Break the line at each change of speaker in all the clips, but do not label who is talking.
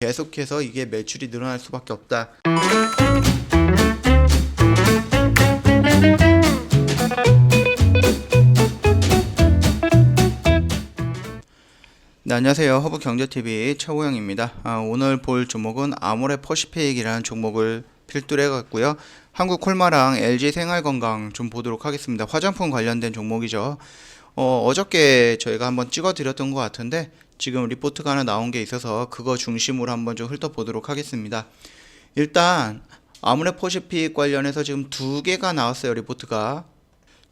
계속해서 이게 매출이 늘어날 수밖에 없다. 네, 안녕하세요. 허브경제TV 최호영입니다. 오늘 볼 종목은 아모레퍼시픽이라는 종목을 필두로 해갔고요. 한국콜마랑 LG생활건강 좀 보도록 하겠습니다. 화장품 관련된 종목이죠. 어저께 저희가 한번 찍어 드렸던 것 같은데 지금 리포트가 하나 나온 게 있어서 그거 중심으로 한번 좀 훑어보도록 하겠습니다. 일단 아모레퍼시픽 관련해서 지금 두 개가 나왔어요. 리포트가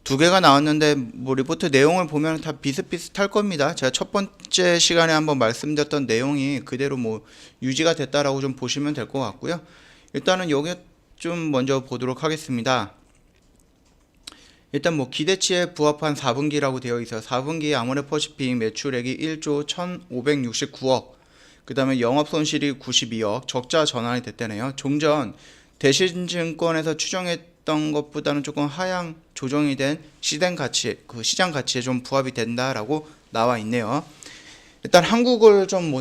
두 개가 나왔는데 뭐 리포트 내용을 보면 다 비슷비슷할 겁니다. 제가 첫 번째 시간에 한번 말씀드렸던 내용이 그대로 뭐 유지가 됐다라고 좀 보시면 될 것 같고요. 일단은 여기 좀 먼저 보도록 하겠습니다. 일단 뭐 기대치에 부합한 4분기라고 되어 있어요. 4분기 아모레퍼시픽 매출액이 1조 1569억, 그 다음에 영업손실이 92억, 적자 전환이 됐다네요. 종전 대신증권에서 추정했던 것보다는 조금 하향 조정이 된 시장 가치에 좀 부합이 된다라고 나와 있네요. 일단 한국을 좀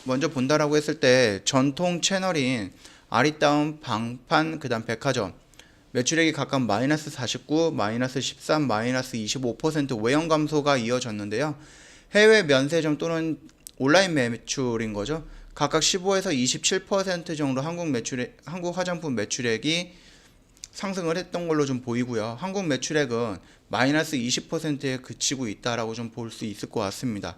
먼저 본다라고 했을 때 전통 채널인 아리따움, 방판, 그 다음 백화점 매출액이 각각 마이너스 49, 마이너스 13, 마이너스 25% 외형 감소가 이어졌는데요. 해외 면세점 또는 온라인 매출인 거죠. 각각 15에서 27% 정도 한국 화장품 매출액이 상승을 했던 걸로 좀 보이고요. 한국 매출액은 마이너스 20%에 그치고 있다라고 좀 볼 수 있을 것 같습니다.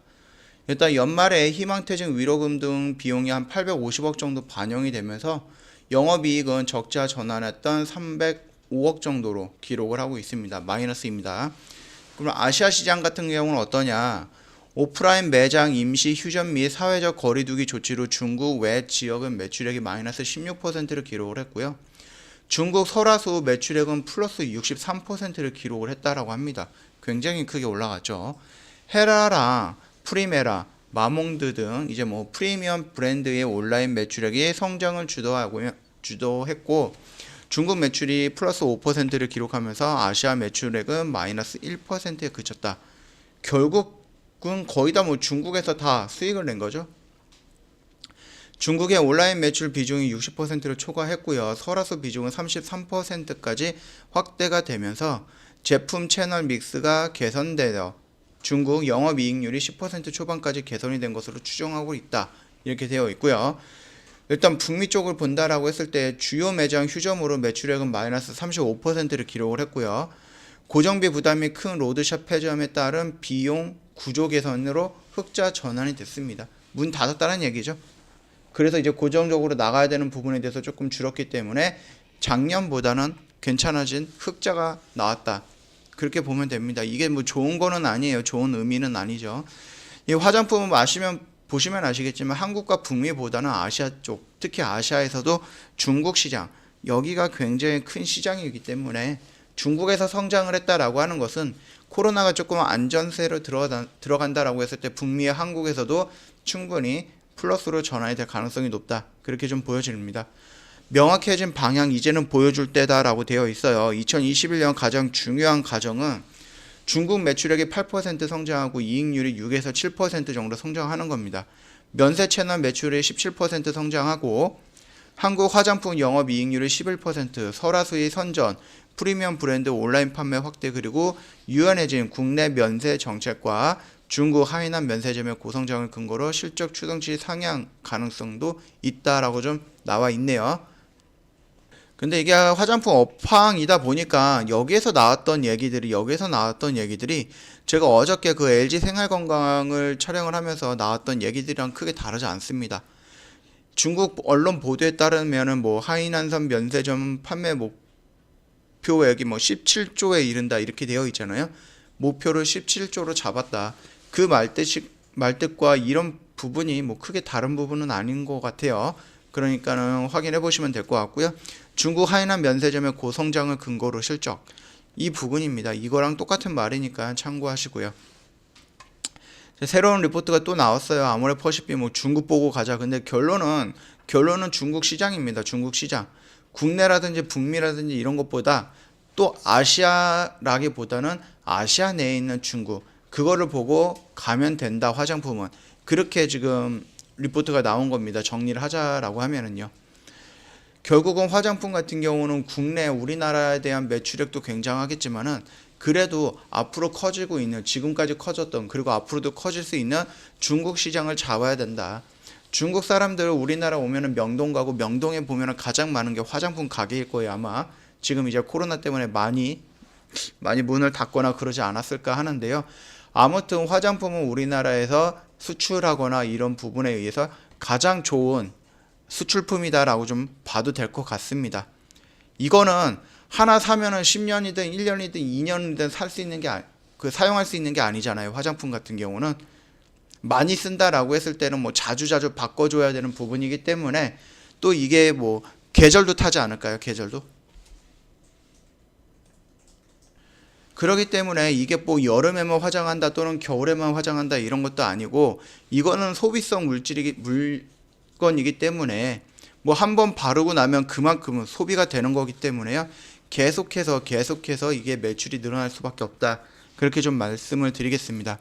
일단 연말에 희망퇴직 위로금 등 비용이 한 850억 정도 반영이 되면서 영업이익은 적자 전환했던 305억 정도로 기록을 하고 있습니다. 마이너스입니다. 그럼 아시아 시장 같은 경우는 어떠냐? 오프라인 매장 임시 휴전 및 사회적 거리두기 조치로 중국 외 지역은 매출액이 마이너스 16%를 기록을 했고요. 중국 설화수 매출액은 플러스 63%를 기록을 했다라고 합니다. 굉장히 크게 올라갔죠. 헤라랑 프리메라, 마몽드 등 이제 뭐 프리미엄 브랜드의 온라인 매출액이 성장을 주도했고 중국 매출이 플러스 5%를 기록하면서 아시아 매출액은 마이너스 1%에 그쳤다. 결국은 거의 다 뭐 중국에서 다 수익을 낸 거죠. 중국의 온라인 매출 비중이 60%를 초과했고요. 설화수 비중은 33%까지 확대가 되면서 제품 채널 믹스가 개선되어 중국 영업이익률이 10% 초반까지 개선이 된 것으로 추정하고 있다. 이렇게 되어 있고요. 일단 북미 쪽을 본다라고 했을 때 주요 매장 휴점으로 매출액은 마이너스 35%를 기록을 했고요. 고정비 부담이 큰 로드샵 폐점에 따른 비용 구조 개선으로 흑자 전환이 됐습니다. 문 닫았다는 얘기죠. 그래서 이제 고정적으로 나가야 되는 부분에 대해서 조금 줄었기 때문에 작년보다는 괜찮아진 흑자가 나왔다. 그렇게 보면 됩니다. 이게 뭐 좋은 거는 아니에요. 좋은 의미는 아니죠. 이 화장품을 보시면 아시겠지만 한국과 북미보다는 아시아 쪽, 특히 아시아에서도 중국 시장, 여기가 굉장히 큰 시장이기 때문에 중국에서 성장을 했다라고 하는 것은 코로나가 조금 안전세로 들어간다라고 했을 때 북미와 한국에서도 충분히 플러스로 전환이 될 가능성이 높다. 그렇게 좀 보여집니다. 명확해진 방향 이제는 보여줄 때다라고 되어 있어요. 2021년 가장 중요한 과정은 중국 매출액이 8% 성장하고 이익률이 6에서 7% 정도 성장하는 겁니다. 면세 채널 매출이 17% 성장하고 한국 화장품 영업이익률이 11%, 설화수의 선전, 프리미엄 브랜드 온라인 판매 확대 그리고 유연해진 국내 면세 정책과 중국 하이난 면세점의 고성장을 근거로 실적 추정치 상향 가능성도 있다라고 좀 나와 있네요. 근데 이게 화장품 업황이다 보니까 여기에서 나왔던 얘기들이 제가 어저께 그 LG 생활건강을 촬영을 하면서 나왔던 얘기들이랑 크게 다르지 않습니다. 중국 언론 보도에 따르면은 뭐 하이난선 면세점 판매 목표액이 뭐 17조에 이른다 이렇게 되어 있잖아요. 목표를 17조로 잡았다. 그 말뜻과 이런 부분이 뭐 크게 다른 부분은 아닌 것 같아요. 그러니까는 확인해 보시면 될 것 같고요. 중국 하이난 면세점의 고성장을 근거로 실적, 이 부분입니다. 이거랑 똑같은 말이니까 참고하시고요. 새로운 리포트가 또 나왔어요. 아모레퍼시픽 뭐 중국 보고 가자. 근데 결론은 중국 시장입니다. 중국 시장. 국내라든지 북미라든지 이런 것보다 또 아시아라기보다는 아시아 내에 있는 중국, 그거를 보고 가면 된다. 화장품은 그렇게 지금 리포트가 나온 겁니다. 정리를 하자라고 하면은요. 결국은 화장품 같은 경우는 국내 우리나라에 대한 매출액도 굉장하겠지만은 그래도 앞으로 커지고 있는, 지금까지 커졌던, 그리고 앞으로도 커질 수 있는 중국 시장을 잡아야 된다. 중국 사람들 우리나라 오면은 명동 가고, 명동에 보면은 가장 많은 게 화장품 가게일 거예요. 아마 지금 이제 코로나 때문에 많이 문을 닫거나 그러지 않았을까 하는데요. 아무튼 화장품은 우리나라에서 수출하거나 이런 부분에 의해서 가장 좋은 수출품이다라고 좀 봐도 될 것 같습니다. 이거는 하나 사면은 10년이든 1년이든 2년이든 살 수 있는 게 사용할 수 있는 게 아니잖아요. 화장품 같은 경우는 많이 쓴다라고 했을 때는 뭐 자주자주 바꿔줘야 되는 부분이기 때문에, 또 이게 뭐 계절도 타지 않을까요? 계절도. 그렇기 때문에 이게 뭐 여름에만 화장한다 또는 겨울에만 화장한다 이런 것도 아니고, 이거는 소비성 물건이기 때문에 뭐 한 번 바르고 나면 그만큼은 소비가 되는 거기 때문에요. 계속해서 이게 매출이 늘어날 수밖에 없다. 그렇게 좀 말씀을 드리겠습니다.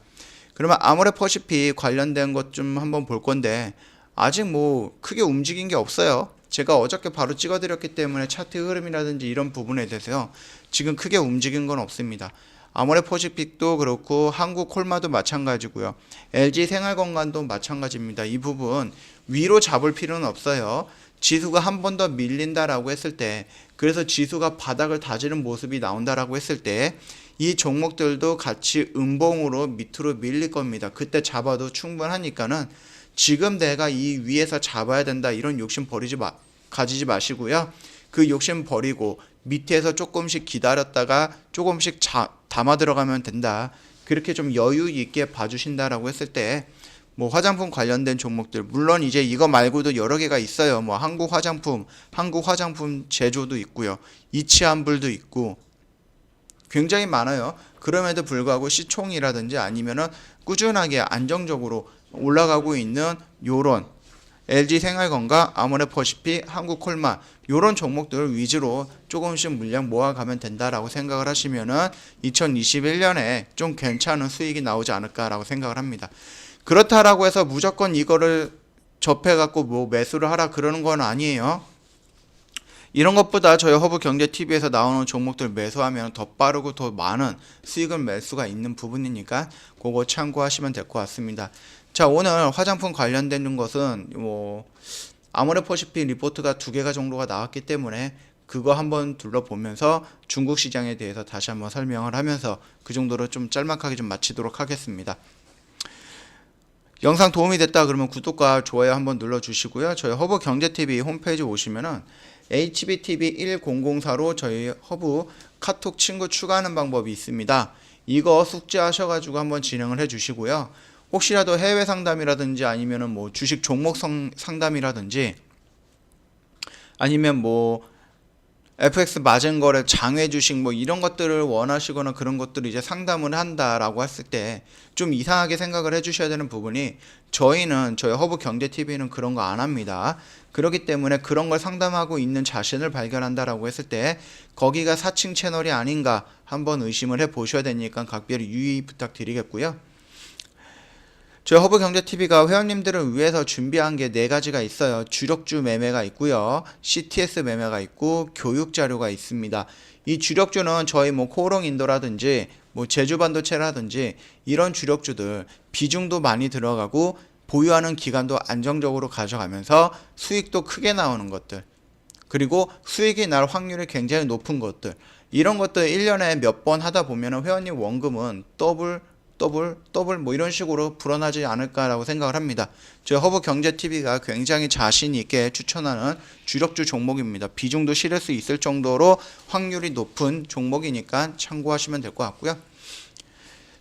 그러면 아모레퍼시픽 관련된 것 좀 한번 볼 건데, 아직 뭐 크게 움직인 게 없어요. 제가 어저께 바로 찍어드렸기 때문에 차트 흐름이라든지 이런 부분에 대해서요, 지금 크게 움직인 건 없습니다. 아모레퍼시픽도 그렇고 한국콜마도 마찬가지고요. LG생활건강도 마찬가지입니다. 이 부분 위로 잡을 필요는 없어요. 지수가 한 번 더 밀린다라고 했을 때, 그래서 지수가 바닥을 다지는 모습이 나온다라고 했을 때, 이 종목들도 같이 음봉으로 밑으로 밀릴 겁니다. 그때 잡아도 충분하니까는 지금 내가 이 위에서 잡아야 된다 이런 욕심 가지지 마시고요. 그 욕심 버리고 밑에서 조금씩 기다렸다가 조금씩 담아 들어가면 된다. 그렇게 좀 여유 있게 봐주신다라고 했을 때, 뭐 화장품 관련된 종목들, 물론 이제 이거 말고도 여러 개가 있어요. 뭐 한국 화장품 제조도 있고요. 이치한불도 있고 굉장히 많아요. 그럼에도 불구하고 시총이라든지 아니면은 꾸준하게 안정적으로 올라가고 있는 요런 LG생활건강, 아모레퍼시픽, 한국콜마 요런 종목들 위주로 조금씩 물량 모아가면 된다라고 생각을 하시면은 2021년에 좀 괜찮은 수익이 나오지 않을까라고 생각을 합니다. 그렇다라고 해서 무조건 이거를 접해갖고 뭐 매수를 하라 그러는 건 아니에요. 이런 것보다 저희 허브경제TV에서 나오는 종목들 매수하면 더 빠르고 더 많은 수익을 낼 수가 있는 부분이니까 그거 참고하시면 될 것 같습니다. 자, 오늘 화장품 관련된 것은 뭐 아모레퍼시픽 리포트가 2개가 정도가 나왔기 때문에 그거 한번 둘러보면서 중국 시장에 대해서 다시 한번 설명을 하면서 그 정도로 좀 짤막하게 좀 마치도록 하겠습니다. 영상 도움이 됐다 그러면 구독과 좋아요 한번 눌러주시고요. 저희 허브경제TV 홈페이지 오시면은 HBTV1004로 저희 허브 카톡 친구 추가하는 방법이 있습니다. 이거 숙지하셔가지고 한번 진행을 해주시고요. 혹시라도 해외 상담이라든지 아니면은 뭐 주식 종목 상담이라든지 아니면 뭐 FX 맞은 거래 장외 주식 뭐 이런 것들을 원하시거나 그런 것들을 이제 상담을 한다라고 했을 때 좀 이상하게 생각을 해주셔야 되는 부분이, 저희 허브경제TV는 그런 거 안 합니다. 그렇기 때문에 그런 걸 상담하고 있는 자신을 발견한다라고 했을 때 거기가 사칭 채널이 아닌가 한번 의심을 해 보셔야 되니까 각별히 유의 부탁드리겠고요. 저희 허브경제TV가 회원님들을 위해서 준비한 게 4가지가 있어요. 주력주 매매가 있고요. CTS 매매가 있고 교육자료가 있습니다. 이 주력주는 저희 뭐 코오롱인도라든지 뭐 제주반도체라든지 이런 주력주들 비중도 많이 들어가고 보유하는 기간도 안정적으로 가져가면서 수익도 크게 나오는 것들, 그리고 수익이 날 확률이 굉장히 높은 것들, 이런 것들 1년에 몇 번 하다 보면 회원님 원금은 더블 뭐 이런 식으로 불어나지 않을까라고 생각을 합니다. 저희 허브경제TV가 굉장히 자신 있게 추천하는 주력주 종목입니다. 비중도 실을 수 있을 정도로 확률이 높은 종목이니까 참고하시면 될 것 같고요.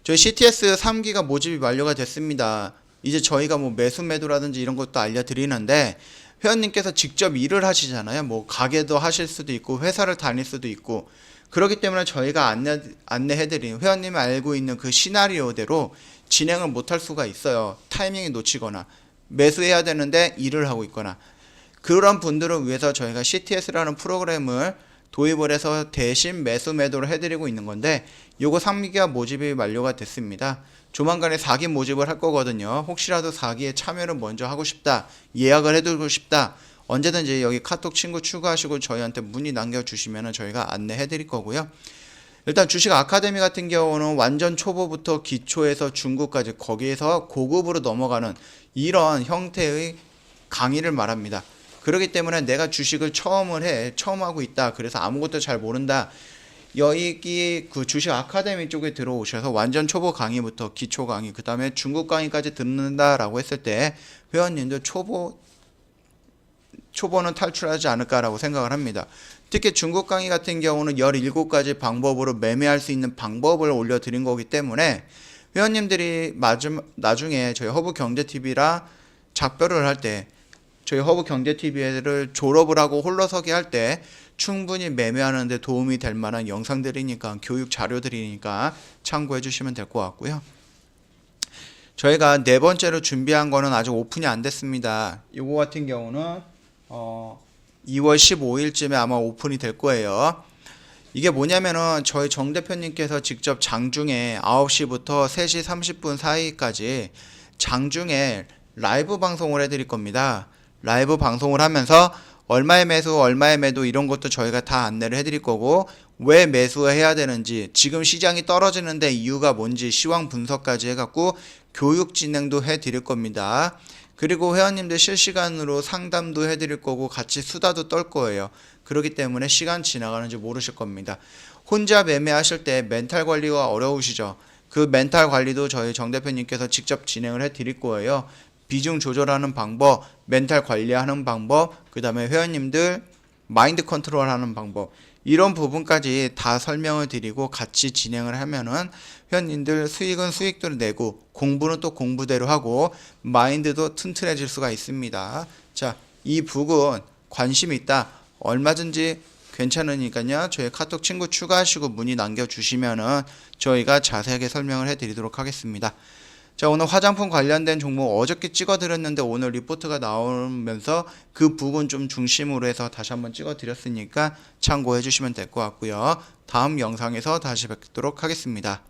저희 CTS 3기가 모집이 완료가 됐습니다. 이제 저희가 뭐 매수 매도라든지 이런 것도 알려드리는데, 회원님께서 직접 일을 하시잖아요. 뭐 가게도 하실 수도 있고 회사를 다닐 수도 있고, 그렇기 때문에 저희가 안내해드린, 회원님이 알고 있는 그 시나리오대로 진행을 못할 수가 있어요. 타이밍이 놓치거나 매수해야 되는데 일을 하고 있거나, 그런 분들을 위해서 저희가 CTS라는 프로그램을 도입을 해서 대신 매수 매도를 해드리고 있는 건데, 요거 3기가 모집이 만료가 됐습니다. 조만간에 4기 모집을 할 거거든요. 혹시라도 4기에 참여를 먼저 하고 싶다, 예약을 해두고 싶다, 언제든지 여기 카톡 친구 추가하시고 저희한테 문의 남겨주시면 저희가 안내해 드릴 거고요. 일단 주식 아카데미 같은 경우는 완전 초보부터 기초에서 중급까지 거기에서 고급으로 넘어가는 이런 형태의 강의를 말합니다. 그렇기 때문에 내가 주식을 처음 하고 있다, 그래서 아무것도 잘 모른다, 여기 그 주식 아카데미 쪽에 들어오셔서 완전 초보 강의부터 기초 강의, 그 다음에 중급 강의까지 듣는다라고 했을 때 회원님들 초보는 탈출하지 않을까라고 생각을 합니다. 특히 중급 강의 같은 경우는 17가지 방법으로 매매할 수 있는 방법을 올려드린 거기 때문에 회원님들이 나중에 저희 허브경제TV라 작별을 할 때, 저희 허브경제TV를 졸업을 하고 홀로서기 할 때 충분히 매매하는 데 도움이 될 만한 영상들이니까, 교육 자료들이니까 참고해 주시면 될 것 같고요. 저희가 네 번째로 준비한 거는 아직 오픈이 안 됐습니다. 이거 같은 경우는 2월 15일쯤에 아마 오픈이 될 거예요. 이게 뭐냐면은 저희 정 대표님께서 직접 장중에 9시부터 3시 30분 사이까지 장중에 라이브 방송을 해드릴 겁니다. 라이브 방송을 하면서 얼마의 매수, 얼마의 매도 이런 것도 저희가 다 안내를 해드릴 거고, 왜 매수해야 되는지, 지금 시장이 떨어지는데 이유가 뭔지 시황 분석까지 해갖고 교육 진행도 해드릴 겁니다. 그리고 회원님들 실시간으로 상담도 해드릴 거고 같이 수다도 떨 거예요. 그렇기 때문에 시간 지나가는지 모르실 겁니다. 혼자 매매하실 때 멘탈 관리가 어려우시죠? 그 멘탈 관리도 저희 정 대표님께서 직접 진행을 해드릴 거예요. 비중 조절하는 방법, 멘탈 관리하는 방법, 그 다음에 회원님들 마인드 컨트롤하는 방법, 이런 부분까지 다 설명을 드리고 같이 진행을 하면은 회원님들 수익은 수익대로 내고 공부는 또 공부대로 하고 마인드도 튼튼해질 수가 있습니다. 자, 이 부분 관심 있다, 얼마든지 괜찮으니까요, 저희 카톡 친구 추가하시고 문의 남겨주시면은 저희가 자세하게 설명을 해드리도록 하겠습니다. 자, 오늘 화장품 관련된 종목 어저께 찍어드렸는데 오늘 리포트가 나오면서 그 부분 좀 중심으로 해서 다시 한번 찍어드렸으니까 참고해 주시면 될 것 같고요. 다음 영상에서 다시 뵙도록 하겠습니다.